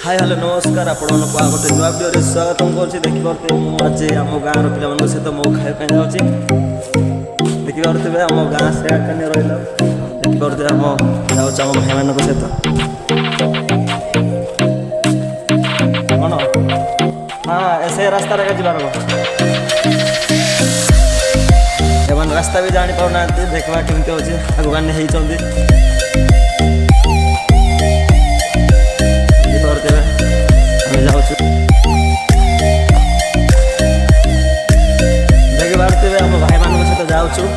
hi hello नमस्कार आपण गोटे नुआ भिडियो स्वागत करुँच देखिपे आज आम गाँव पिला सहित मो खाई जाऊँगी देखिपे आम गाँ से रहा देखिपे आम जाऊँ आम भाई मान सहित कौन हाँ ऐसे रास्ता जबार एवं रास्ता भी जानी पाना देखा केमती अच्छे आगे गाने होती भाई मान सहित जाऊँ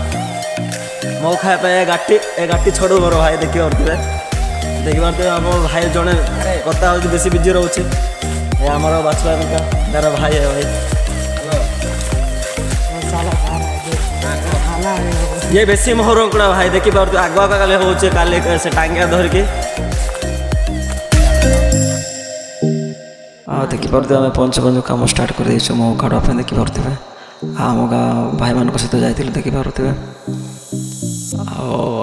मो खाए गाटी छोड़ मोर भाई देखिपे आम भाई जड़े कथा हो बेसी बिजी रोचे आम बाछुआ यार भाई है भाई ये बेसी मोहरंकुड़ा भाई देखिपे आगुआ काले होचे काले से टांगिया धरिकी देखिपे आम पंच कम स्टार्ट कर मो काढ़ा देखिपे आम गाँ भाई मान सहित जाइए देखिपे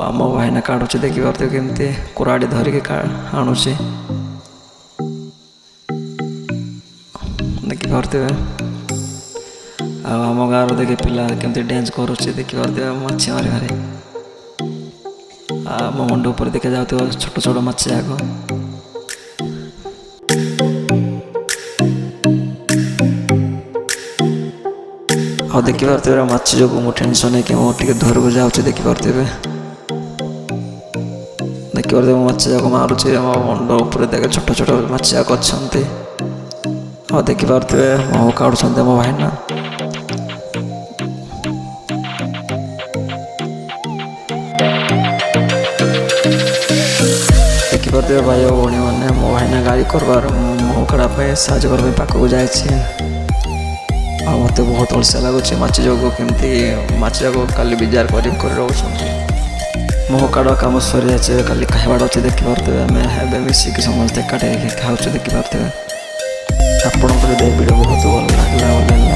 आम भाई ना काढ़ुचे देखिपे केमती कुराड़ी धरिकी आणुचे देखिपे आम गाँव देखे पिला केमती डांस करुचे देखिपे माछी मारी मारी मो मुंड ऊपर देखे जाऊ छोट छोट माछी जाक और देखिपे माछी जो मो टेंशन है कि मुझे दूर को जाऊँ देखिपे माछी जाक मारुचे मो मुंड ऊपर देखे छोट छोट माछी जाक अच्छा और देखिपे मो काढ़ुं मो भाई ना देखिपे भाई भौणी मैंने मो भाई ना गाड़ी करवार मो काढ़ा साहय करने पाखक जाए मत बहुत अलसा लगुच माछ जो केमती माछ जाक काली बिजार कर रोच मो काढ़ कम सरी जाए खाली खाइबार अच्छे देखिपे आम मिसिक समस्ते एकाठे खाऊ देखिपे आपको भिडियो बहुत भल लगे